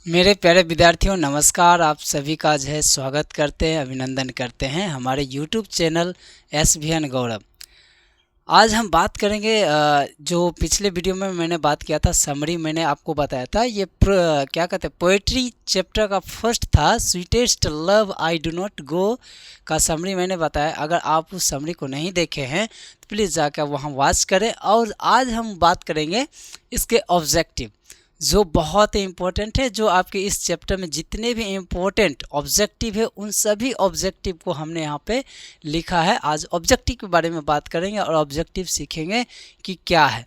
मेरे प्यारे विद्यार्थियों नमस्कार। आप सभी का जो है स्वागत करते हैं, अभिनंदन करते हैं हमारे YouTube चैनल SVN गौरव। आज हम बात करेंगे जो पिछले वीडियो में मैंने बात किया था, समरी मैंने आपको बताया था। ये क्या कहते हैं, पोएट्री चैप्टर का फर्स्ट था, sweetest love I do not गो का समरी मैंने बताया। अगर आप उस समरी को नहीं देखे हैं तो प्लीज़ जाकर वहाँ वॉच करें। और आज हम बात करेंगे इसके ऑब्जेक्टिव, जो बहुत ही इम्पोर्टेंट है। जो आपके इस चैप्टर में जितने भी इम्पोर्टेंट ऑब्जेक्टिव है उन सभी ऑब्जेक्टिव को हमने यहाँ पे लिखा है। आज ऑब्जेक्टिव के बारे में बात करेंगे और ऑब्जेक्टिव सीखेंगे कि क्या है।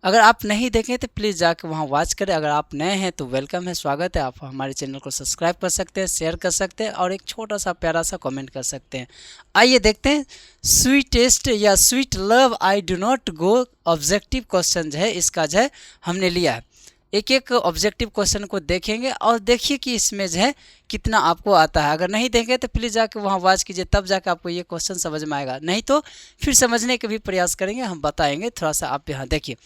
अगर आप नहीं देखें तो प्लीज़ जाकर वहाँ वॉच करें। अगर आप नए हैं तो वेलकम है, स्वागत है। आप हमारे चैनल को सब्सक्राइब कर सकते हैं, शेयर कर सकते हैं और एक छोटा सा प्यारा सा कमेंट कर सकते हैं। आइए देखते हैं स्वीटेस्ट या sweet love I do not go objective question जो है इसका जो है हमने लिया है। एक एक ऑब्जेक्टिव क्वेश्चन को देखेंगे और देखिए कि इसमें जो है कितना आपको आता है। अगर नहीं देंगे तो प्लीज़ जाके वहाँ वॉच कीजिए, तब जाके आपको ये क्वेश्चन समझ में आएगा। नहीं तो फिर समझने के भी प्रयास करेंगे, हम बताएंगे। थोड़ा सा आप यहाँ देखिए।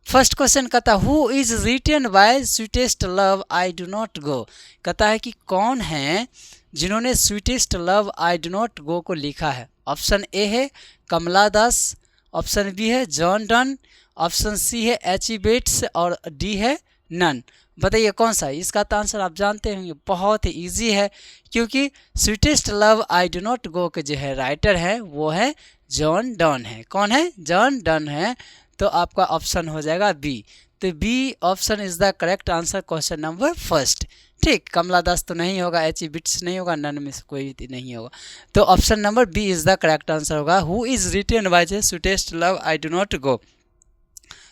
फर्स्ट क्वेश्चन कहता है who is written by sweetest love I do not go. कहता है कि कौन है जिन्होंने sweetest love I do not go को लिखा है। ऑप्शन ए है कमला दास, ऑप्शन बी है जॉन डन, ऑप्शन सी है H.E. बेट्स और डी है नन। बताइए कौन सा है। इसका तो आंसर आप जानते होंगे, बहुत ही ईजी है, क्योंकि sweetest love I do not go के जो है राइटर है वो है जॉन डन है। कौन है? जॉन डन है। तो आपका ऑप्शन हो जाएगा बी। तो B option is the correct answer question number first. ठीक, कमला दास तो नहीं होगा, H.E. बिट्स नहीं होगा, नन में से कोई नहीं होगा। तो option number B is the correct answer होगा। Who is written by the sweetest love I do not go.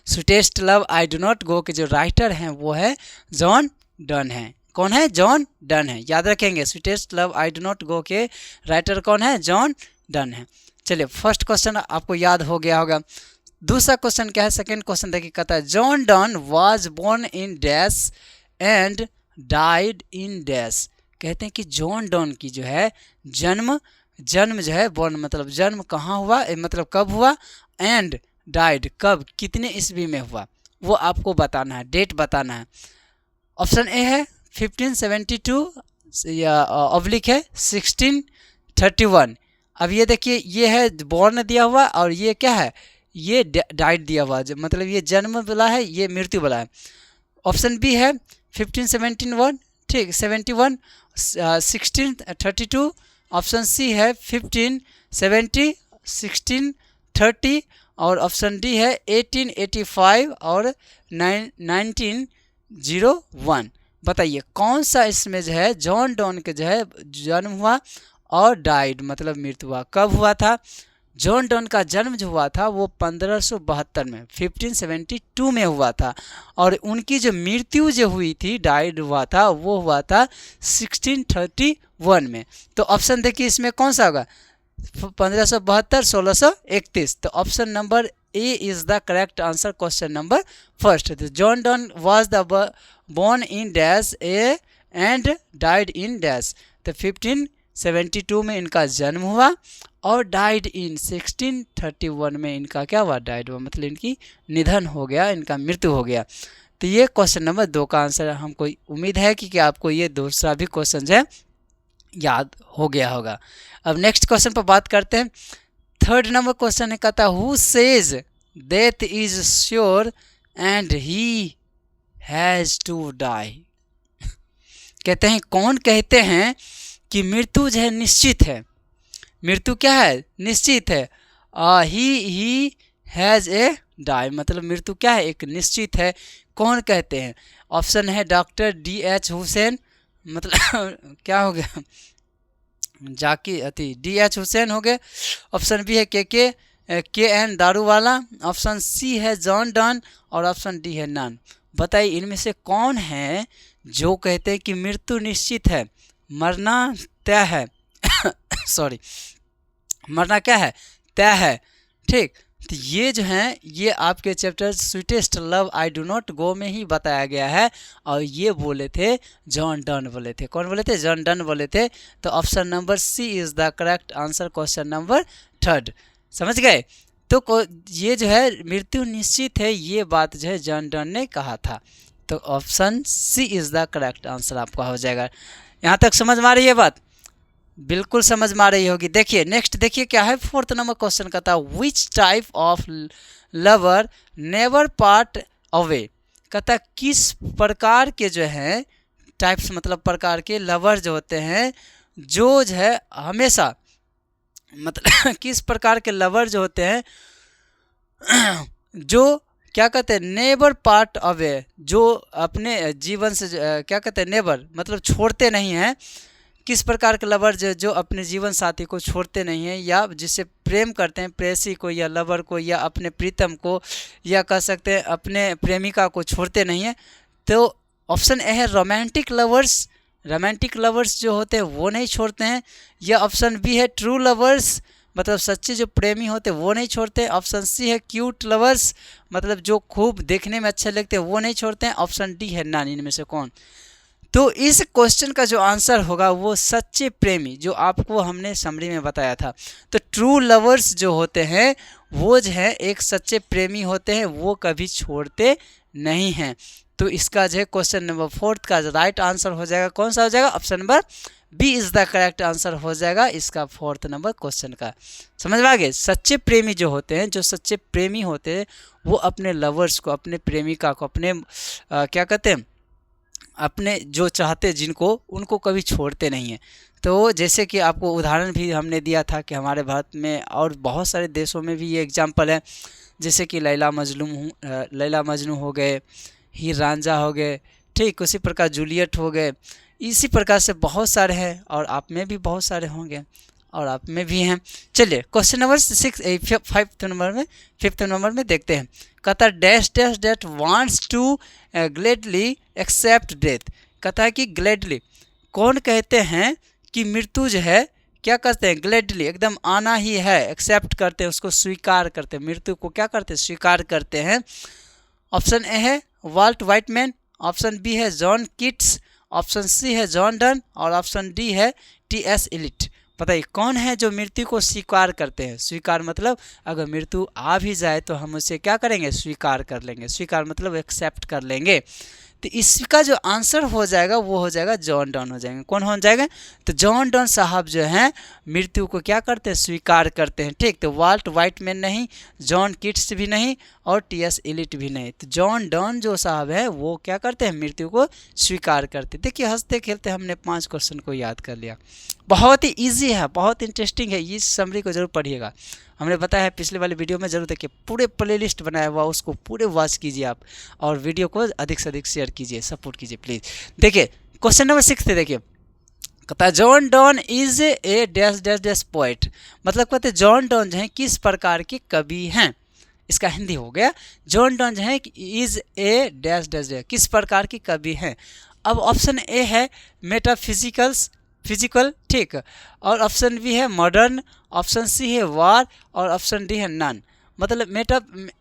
Sweetest love I do not go के जो राइटर हैं वो है जॉन डन है। कौन है? जॉन डन है। याद रखेंगे, sweetest love I do not go के राइटर कौन है? जॉन डन है। चलिए, फर्स्ट क्वेश्चन आपको याद हो गया होगा। दूसरा क्वेश्चन क्या है? सेकेंड क्वेश्चन देखिए, कहता है John Donne was born in dash and died in dash. कहते हैं कि जॉन डन की जो है जन्म जो है, बोर्न मतलब जन्म कहाँ हुआ, मतलब कब हुआ, एंड डाइड कब, कितने ईस्वी में हुआ, वो आपको बताना है, डेट बताना है। ऑप्शन ए है 1572 या ऑब्लिक है 1631। अब ये देखिए, ये है बॉर्न दिया हुआ और ये क्या है, ये डाइड दिया हुआ, मतलब ये जन्म वाला है, ये मृत्यु वाला है। ऑप्शन बी है 1571, ठीक 71, 1632। ऑप्शन सी है 1570, 1630 और ऑप्शन डी है 1885 और 1901। बताइए कौन सा इसमें जो है जॉन डन के जो है जन्म हुआ और डाइड मतलब मृत्यु हुआ, कब हुआ था। जॉन डन का जन्म जो हुआ था वो 1572 में 1572 में हुआ था, और उनकी जो मृत्यु जो हुई थी, डाइड हुआ था, वो हुआ था 1631 में। तो ऑप्शन देखिए इसमें कौन सा होगा, 1572, 1631। तो option number A is the correct answer question number first. John Donne was the born in dash A and died in dash. तो 1572 में इनका जन्म हुआ और डाइड इन 1631 में इनका क्या हुआ, डाइड हुआ, मतलब इनकी निधन हो गया, इनका मृत्यु हो गया। तो ये क्वेश्चन नंबर 2 का आंसर है। हमको उम्मीद है कि आपको ये दूसरा भी क्वेश्चन है याद हो गया होगा। अब नेक्स्ट क्वेश्चन पर बात करते हैं। थर्ड नंबर क्वेश्चन है, कहता who says death is sure and he has to die. कहते हैं कौन कहते हैं कि मृत्यु जो है निश्चित है, मृत्यु क्या है, निश्चित है। ही हैज ए डाई, मतलब मृत्यु क्या है, एक निश्चित है। कौन कहते हैं? ऑप्शन है डॉक्टर D.H. हुसैन, मतलब क्या हो गया, जाकी अति D.H. हुसैन हो गए। ऑप्शन बी है के.एन. दारूवाला, ऑप्शन सी है जॉन डन और ऑप्शन डी है नन। बताइए इनमें से कौन है जो कहते हैं कि मृत्यु निश्चित है, मरना तय है सॉरी, मरना क्या है, तय है। ठीक, तो ये जो है ये आपके chapter sweetest love I do not गो में ही बताया गया है, और ये बोले थे जॉन डन बोले थे। कौन बोले थे? जॉन डन बोले थे। तो option number C is the correct answer question number third. समझ गए? तो ये जो है मृत्यु निश्चित है, ये बात जो है जॉन डन ने कहा था। तो option C is the correct answer आपका हो जाएगा। यहाँ तक समझ में आ रही है बात? बिल्कुल समझ में आ रही होगी। देखिए नेक्स्ट, देखिए क्या है, 4th नंबर क्वेश्चन का था which type of lover never part away. कहता किस प्रकार के जो है टाइप्स, मतलब प्रकार के लवर जो होते हैं, जो है हमेशा, मतलब किस प्रकार के लवर जो होते हैं जो क्या कहते हैं नेवर पार्ट अवे, जो अपने जीवन से क्या कहते हैं नेवर मतलब छोड़ते नहीं हैं। किस प्रकार के लवर जो अपने जीवन साथी को छोड़ते नहीं हैं, या जिससे प्रेम करते हैं, प्रेयसी को या लवर को या अपने प्रीतम को, या कह सकते हैं अपने प्रेमिका को छोड़ते नहीं हैं। तो ऑप्शन ए है रोमांटिक लवर्स। रोमांटिक लवर्स जो होते हैं वो नहीं छोड़ते हैं। या ऑप्शन बी है ट्रू लवर्स, मतलब सच्चे जो प्रेमी होते हैं वो नहीं छोड़ते हैं। ऑप्शन सी है क्यूट लवर्स, मतलब जो खूब देखने में अच्छे लगते हैं वो नहीं छोड़ते हैं। ऑप्शन डी है नन। इनमें से कौन? तो इस क्वेश्चन का जो आंसर होगा वो सच्चे प्रेमी, जो आपको हमने समरी में बताया था। तो ट्रू लवर्स जो होते हैं वो जो है एक सच्चे प्रेमी होते हैं, वो कभी छोड़ते नहीं हैं। तो इसका जो है क्वेश्चन नंबर 4 का राइट आंसर हो जाएगा, कौन सा हो जाएगा? Option number B is the correct answer हो जाएगा इसका 4th नंबर क्वेश्चन का। समझ में आ गए? सच्चे प्रेमी जो होते हैं, जो सच्चे प्रेमी होते हैं वो अपने लवर्स को, अपने प्रेमिका को, अपने क्या कहते हैं, अपने जो चाहते जिनको, उनको कभी छोड़ते नहीं हैं। तो जैसे कि आपको उदाहरण भी हमने दिया था कि हमारे भारत में और बहुत सारे देशों में भी ये एग्जाम्पल है, जैसे कि लैला मजनू हो गए, हीर रांझा हो गए, ठीक उसी प्रकार जूलियट हो गए। इसी प्रकार से बहुत सारे हैं, और आप में भी बहुत सारे होंगे, और आप में भी हैं। चलिए क्वेश्चन नंबर 5th नंबर में देखते हैं। कहता है dash dash that wants to gladly accept death. कहता है कि ग्लेडली, कौन कहते हैं कि मृत्यु जो है क्या करते हैं, ग्लेडली एकदम आना ही है, एक्सेप्ट करते हैं, उसको स्वीकार करते हैं, मृत्यु को क्या करते हैं, स्वीकार करते हैं। ऑप्शन ए है वाल्ट वाइटमैन, ऑप्शन बी है जॉन किट्स, ऑप्शन सी है जॉन डन, और ऑप्शन डी है टी.एस. इलिट। बताइए कौन है जो मृत्यु को स्वीकार करते हैं? स्वीकार मतलब अगर मृत्यु आ भी जाए तो हम उसे क्या करेंगे, स्वीकार कर लेंगे। स्वीकार मतलब एक्सेप्ट कर लेंगे। तो इसका जो आंसर हो जाएगा वो हो जाएगा जॉन डन हो जाएंगे। कौन हो जाएगा? तो जॉन डन साहब जो हैं मृत्यु को क्या करते हैं, स्वीकार करते हैं। ठीक, तो वाल्ट वाइटमैन नहीं, जॉन किट्स भी नहीं, और टी.एस. इलिट भी नहीं। तो जॉन डन जो साहब है वो क्या करते हैं, मृत्यु को स्वीकार करते। देखिए हंसते खेलते हमने 5 क्वेश्चन को याद कर लिया। बहुत ही ईजी है, बहुत इंटरेस्टिंग है, इस समरी को जरूर पढ़िएगा। हमने बताया है पिछले वाले वीडियो में, जरूर देखिए, पूरे प्लेलिस्ट बनाया हुआ, उसको पूरे वॉच कीजिए आप, और वीडियो को अधिक से अधिक शेयर कीजिए, सपोर्ट कीजिए प्लीज़। देखिए क्वेश्चन नंबर 6 थे। देखिए कहता है John Donne is a dash dash dash poet. मतलब कहते हैं जॉन डॉन जो है किस प्रकार के कवि हैं। इसका हिंदी हो गया जॉन डॉन जो है is a dash dash dash, किस प्रकार के कवि हैं। अब ऑप्शन ए है फिजिकल, ठीक, और ऑप्शन बी है मॉडर्न, ऑप्शन सी है वार, और ऑप्शन डी है नन। मतलब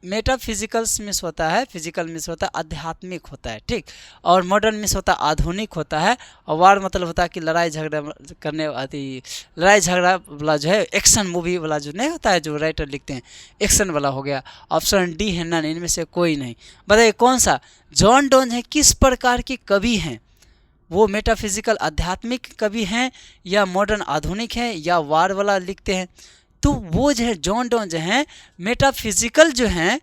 मेटाफिजिकल्स मिस होता है, फिजिकल मिस होता है आध्यात्मिक होता है, ठीक, और मॉडर्न मिस होता है आधुनिक होता है, और वार मतलब होता है कि लड़ाई झगड़ा करने लड़ाई झगड़ा वाला जो है, एक्शन मूवी वाला जो नहीं होता है, जो राइटर लिखते हैं, एक्शन वाला हो गया। ऑप्शन डी है नन, इनमें से कोई नहीं। बताइए कौन सा? जॉन डॉन है किस प्रकार के कवि हैं? वो मेटाफिजिकल आध्यात्मिक कवि हैं, या मॉडर्न आधुनिक हैं, या वार वाला लिखते हैं? तो वो जो है जॉन डॉन जो हैं मेटाफिजिकल जो हैं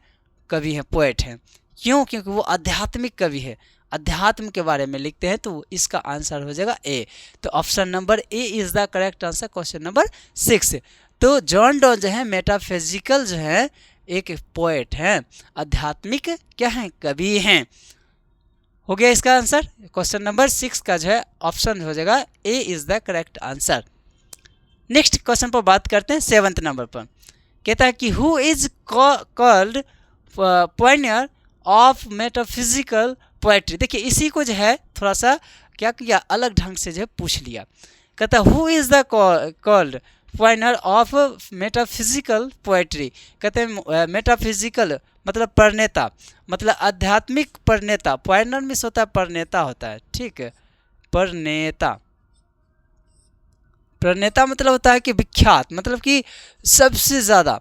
कवि हैं, पोएट हैं। क्यों? क्योंकि वो आध्यात्मिक कवि है, अध्यात्म के बारे में लिखते हैं। तो इसका आंसर हो जाएगा ए। तो option number A is the correct answer question number 6। तो जॉन डॉन जो है मेटाफिजिकल जो है एक पोएट हैं, आध्यात्मिक क्या हैं, कवि हैं। हो गया इसका आंसर। क्वेश्चन नंबर 6 का जो है ऑप्शन हो जाएगा A is the correct answer. Next question पर बात करते हैं 7th नंबर पर। कहता है कि who is called Pioneer of metaphysical poetry. देखिए इसी को जो है थोड़ा सा क्या किया, अलग ढंग से जो है पूछ लिया। कहता है who is the called Pioneer of metaphysical poetry. कहते हैं मेटाफिजिकल मतलब प्रणेता, मतलब आध्यात्मिक प्रणेता। पॉइनियर में होता है प्रणेता होता है, ठीक है, प्रणेता मतलब होता है कि विख्यात, मतलब कि सबसे ज़्यादा,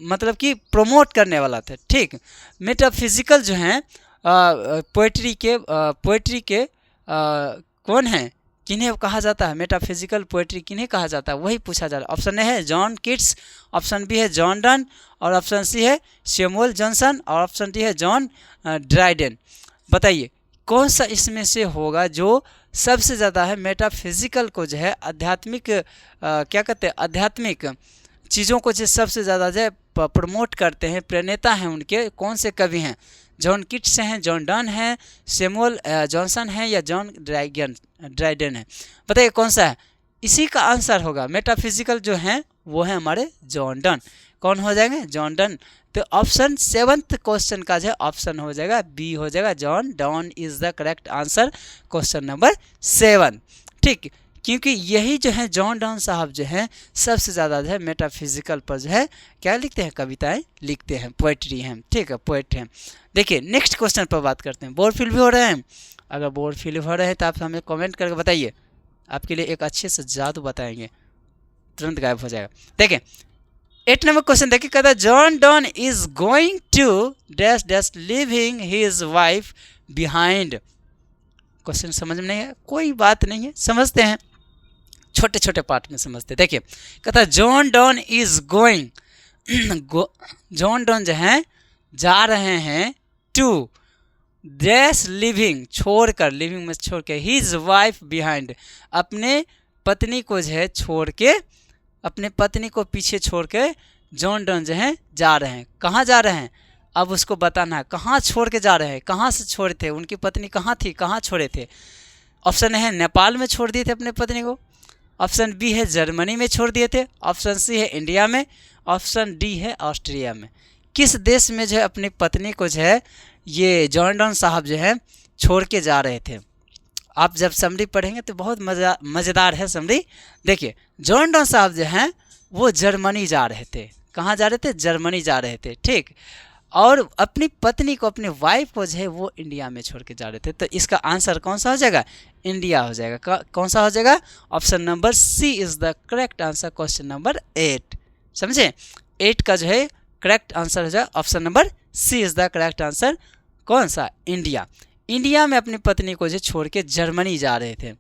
मतलब कि प्रमोट करने वाला था, ठीक। मेटाफिजिकल जो हैं पोइट्री के कौन हैं, किन्हें कहा जाता है, मेटाफिजिकल पोइट्री किन्हें कहा जाता है, वही पूछा जा रहा है। ऑप्शन ए है जॉन किट्स, ऑप्शन बी है जॉन डन, और ऑप्शन सी है सैमुअल जॉनसन, और ऑप्शन डी है जॉन ड्राइडेन। बताइए कौन सा इसमें से होगा जो सबसे ज़्यादा है मेटाफिजिकल को जो है आध्यात्मिक क्या कहते हैं, आध्यात्मिक चीज़ों को जो सबसे ज़्यादा जो है प्रमोट करते हैं, प्रणेता हैं उनके, कौन से कवि हैं? जॉन किट्स हैं, जॉन डन हैं, सैमुअल जॉनसन हैं, या जॉन ड्राइडेन है? बताइए कौन सा है? इसी का आंसर होगा मेटाफिजिकल जो हैं वो है हमारे जॉन डन। कौन हो जाएंगे? John Donne. तो ऑप्शन 7th क्वेश्चन का जो है ऑप्शन हो जाएगा बी हो जाएगा, John Donne is the correct answer, question number 7। ठीक, क्योंकि यही जो है जॉन डन साहब जो हैं सबसे ज़्यादा जो है मेटाफिजिकल पर जो है क्या लिखते हैं, कविताएं लिखते हैं, पोइट्री हैं। ठीक है, पोइट हैं। देखिए नेक्स्ट क्वेश्चन पर बात करते हैं। बोर फील भी हो रहे हैं? अगर बोर फील हो रहे हैं तो आप हमें कमेंट करके बताइए, आपके लिए एक अच्छे से जादू बताएंगे, तुरंत गायब हो जाएगा। देखिए 8 नंबर क्वेश्चन देखिए, कहता है John Donne is going to dash dash leaving his wife behind. Question समझ में नहीं है, कोई बात नहीं है, समझते हैं, छोटे छोटे पार्ट में समझते हैं। देखिए कहता है John Donne is going, John Donne जो हैं जा रहे हैं, टू डैश लिविंग छोड़कर, लिविंग में छोड़ के, हिज वाइफ बिहाइंड अपने पत्नी को जो है छोड़ के, अपने पत्नी को पीछे छोड़ के जॉन डन जो हैं जा रहे हैं। कहाँ जा रहे हैं? अब उसको बताना है कहाँ छोड़ के जा रहे हैं, कहाँ से छोड़े थे, उनकी पत्नी कहाँ थी, कहाँ छोड़े थे। ऑप्शन है नेपाल में छोड़ दिए थे अपने पत्नी को, ऑप्शन बी है जर्मनी में छोड़ दिए थे, ऑप्शन सी है इंडिया में, ऑप्शन डी है ऑस्ट्रिया में। किस देश में जो है अपनी पत्नी को जो है ये जॉन डन साहब जो है छोड़ के जा रहे थे? आप जब समरी पढ़ेंगे तो बहुत मज़ेदार है समरी। देखिए जॉन डन साहब जो हैं वो जर्मनी जा रहे थे। कहाँ जा रहे थे? जर्मनी जा रहे थे। ठीक, और अपनी पत्नी को, अपनी वाइफ को जो है वो इंडिया में छोड़ के जा रहे थे। तो इसका आंसर कौन सा हो जाएगा? इंडिया हो जाएगा। कौन सा हो जाएगा? Option number C is the correct answer, question number 8। समझे? 8 का जो है करेक्ट आंसर हो जाएगा option number C is the correct answer. कौन सा? इंडिया। इंडिया में अपनी पत्नी को जो छोड़ के जर्मनी जा रहे थे,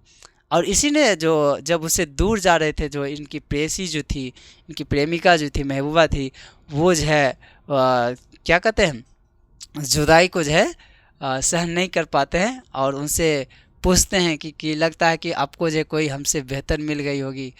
और इसी ने जो जब उसे दूर जा रहे थे, जो इनकी प्रेसी जो थी, इनकी प्रेमिका जो थी, महबूबा थी, वो जो है क्या कहते हैं, जुदाई को जो है सहन नहीं कर पाते हैं, और उनसे पूछते हैं कि लगता है कि आपको जो कोई हमसे बेहतर मिल गई होगी,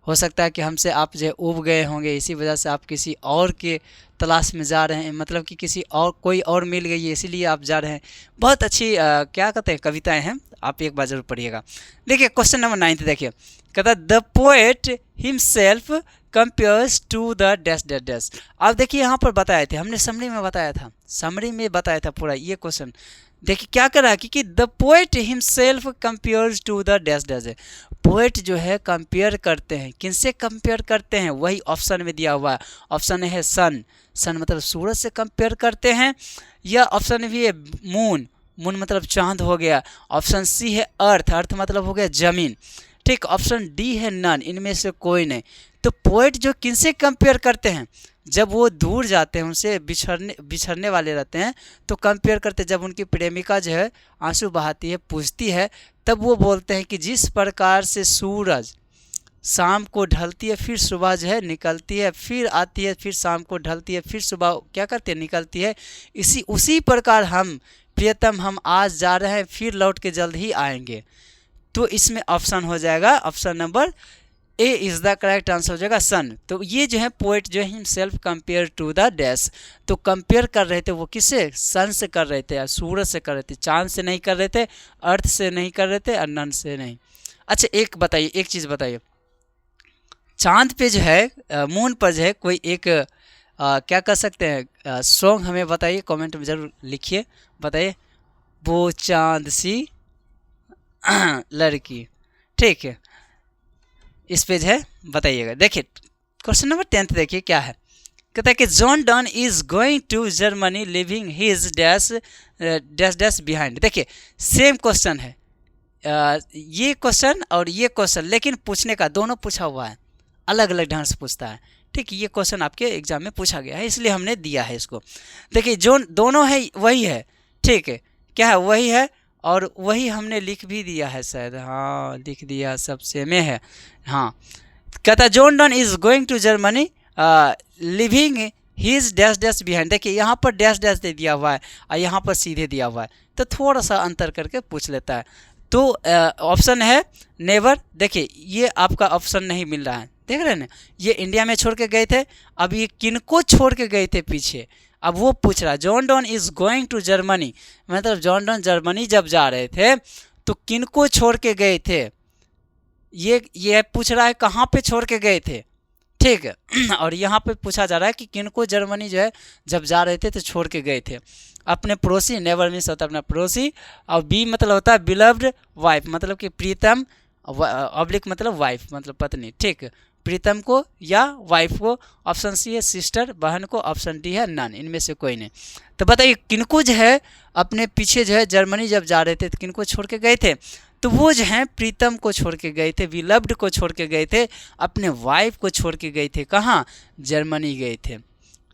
हो सकता है कि हमसे आप जो ऊब गए होंगे, इसी वजह से आप किसी और के तलाश में जा रहे हैं, मतलब कि किसी और कोई और मिल गई है इसीलिए आप जा रहे हैं। बहुत अच्छी क्या कहते हैं कविताएं हैं, आप एक बार जरूर पढ़िएगा। देखिए क्वेश्चन नंबर 9 देखिए, कहता the poet himself compares to the dash dash dash. अब देखिए यहाँ पर बताए थे, हमने समरी में बताया था, समरी में बताया था पूरा ये क्वेश्चन। देखिए क्या कर रहा है कि the poet himself compares to the dash dash है। पोएट जो है कंपेयर करते हैं, किनसे कंपेयर करते हैं? वही ऑप्शन में दिया हुआ है। ऑप्शन है सन, सन मतलब सूरज से कंपेयर करते हैं, या ऑप्शन भी है मून, मून मतलब चांद हो गया। ऑप्शन सी है अर्थ, अर्थ मतलब हो गया जमीन। ठीक, ऑप्शन डी है नन, इनमें से कोई नहीं। तो पोएट जो किनसे कंपेयर करते हैं? जब वो दूर जाते हैं, उनसे बिछड़ने वाले रहते हैं, तो कंपेयर करते हैं। जब उनकी प्रेमिका जो है आंसू बहाती है, पूछती है, तब वो बोलते हैं कि जिस प्रकार से सूरज शाम को ढलती है, फिर सुबह जो है निकलती है, फिर आती है, फिर शाम को ढलती है, फिर सुबह क्या करती है, निकलती है, उसी प्रकार हम प्रियतम हम आज जा रहे हैं, फिर लौट के जल्द ही आएंगे। तो इसमें ऑप्शन हो जाएगा option number A is the correct answer हो जाएगा सन। तो ये जो है पोएट जो है himself compare to the dash, तो कंपेयर कर रहे थे वो किससे? सन से कर रहे थे, या सूरज से कर रहे थे, चांद से नहीं कर रहे थे, अर्थ से नहीं कर रहे थे, और नन से नहीं। अच्छा एक बताइए, एक चीज़ बताइए, चांद पे जो है मून पर जो है कोई एक क्या कर सकते हैं सॉन्ग हमें बताइए, कमेंट में ज़रूर लिखिए, बताइए। वो चांद सी लड़की, ठीक है, इस पेज है, बताइएगा। देखिए क्वेश्चन नंबर 10 देखिए क्या है, कहता है कि John Donne is going to Germany leaving his dash dash dash behind. देखिए सेम क्वेश्चन है, ये क्वेश्चन और ये क्वेश्चन, लेकिन पूछने का दोनों पूछा हुआ है, अलग अलग ढंग से पूछता है। ठीक, ये क्वेश्चन आपके एग्जाम में पूछा गया है, इसलिए हमने दिया है इसको। देखिए जो दोनों है वही है, ठीक है, क्या है, वही है, और वही हमने लिख भी दिया है शायद, हाँ लिख दिया, सब सेम है। हाँ, कहता John Donne is going to Germany leaving his dash dash behind. देखिए यहाँ पर डैश डैश दे दिया हुआ है और यहाँ पर सीधे दिया हुआ है, तो थोड़ा सा अंतर करके पूछ लेता है। तो ऑप्शन है नेवर। देखिए ये आपका ऑप्शन नहीं मिल रहा है, देख रहे हैं ना, ये इंडिया में छोड़ के गए थे, अब ये किनको छोड़ के गए थे पीछे, अब वो पूछ रहा है। John Donne is going to Germany, मतलब जॉन डॉन जर्मनी जब जा रहे थे तो किनको छोड़ के गए थे, ये पूछ रहा है कहाँ पे छोड़ के गए थे, ठीक है। और यहाँ पे पूछा जा रहा है कि किनको जर्मनी जो है जब जा रहे थे तो छोड़ के गए थे। अपने पड़ोसी, नेवर मीन्स होता है अपना पड़ोसी, और बी मतलब होता है बिलव्ड वाइफ, मतलब कि प्रीतम, ऑब्लिक मतलब वाइफ मतलब पत्नी, ठीक। प्रीतम को या वाइफ को, ऑप्शन सी है सिस्टर बहन को, ऑप्शन डी है नन, इनमें से कोई नहीं। तो बताइए किनको जो है अपने पीछे जो है जर्मनी जब जा रहे थे तो किनको छोड़ के गए थे, तो वो जो हैं प्रीतम को छोड़ के गए थे, बिलव्ड को छोड़ के गए थे, अपने वाइफ को छोड़ के गए थे, कहाँ, जर्मनी गए थे,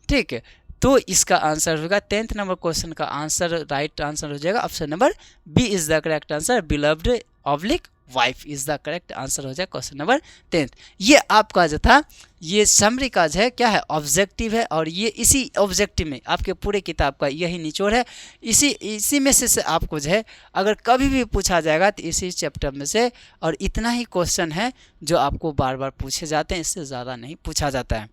ठीक है। तो इसका आंसर होगा 10th नंबर क्वेश्चन का आंसर, राइट आंसर हो जाएगा option number B is the correct answer, beloved oblique wife is the correct answer हो जाए क्वेश्चन नंबर 10th। ये आपका जो था ये समरी का जो है क्या है, ऑब्जेक्टिव है, और ये इसी ऑब्जेक्टिव में आपके पूरे किताब का यही निचोड़ है। इसी में से आपको जो है अगर कभी भी पूछा जाएगा तो इसी चैप्टर में से, और इतना ही क्वेश्चन है जो आपको बार बार पूछे जाते हैं, इससे ज़्यादा नहीं पूछा जाता है।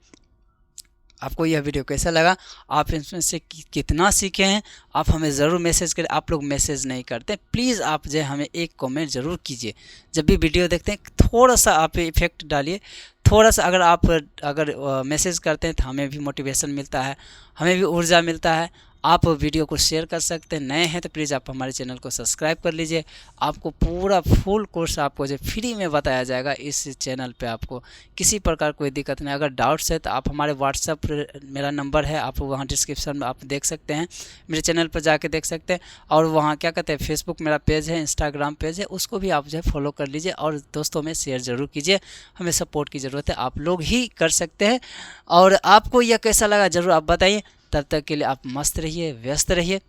आपको यह वीडियो कैसा लगा, आप इसमें से कितना सीखे हैं, आप हमें ज़रूर मैसेज करें। आप लोग मैसेज नहीं करते, प्लीज़ आप जो हमें एक कमेंट ज़रूर कीजिए। जब भी वीडियो देखते हैं थोड़ा सा आप इफेक्ट डालिए, थोड़ा सा अगर मैसेज करते हैं तो हमें भी मोटिवेशन मिलता है, हमें भी ऊर्जा मिलता है। आप वीडियो को शेयर कर सकते हैं, नए हैं तो प्लीज़ आप हमारे चैनल को सब्सक्राइब कर लीजिए। आपको पूरा फुल कोर्स आपको जो फ्री में बताया जाएगा इस चैनल पे, आपको किसी प्रकार कोई दिक्कत नहीं। अगर डाउट्स है तो आप हमारे व्हाट्सएप, मेरा नंबर है, आप वहाँ डिस्क्रिप्शन में आप देख सकते हैं, मेरे चैनल पर जाके देख सकते हैं। और वहाँ क्या कहते हैं, फेसबुक मेरा पेज है, इंस्टाग्राम पेज है, उसको भी आप जो है फॉलो कर लीजिए और दोस्तों में शेयर ज़रूर कीजिए। हमें सपोर्ट की ज़रूरत है, आप लोग ही कर सकते हैं। और आपको यह कैसा लगा ज़रूर आप बताइए। तब तक के लिए आप मस्त रहिए, व्यस्त रहिए,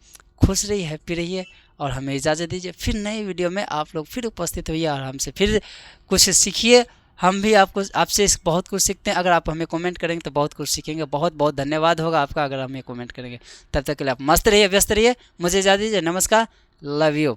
खुश रहिए, हैप्पी रहिए, और हमें इजाज़त दीजिए। फिर नई वीडियो में आप लोग फिर उपस्थित होइए और हमसे फिर कुछ सीखिए। हम भी आपसे बहुत कुछ सीखते हैं। अगर आप हमें कमेंट करेंगे तो बहुत कुछ सीखेंगे। बहुत बहुत धन्यवाद होगा आपका अगर हमें कमेंट करेंगे। तब तक के लिए आप मस्त रहिए, व्यस्त रहिए, मुझे इजाज़त दीजिए। नमस्कार, लव यू।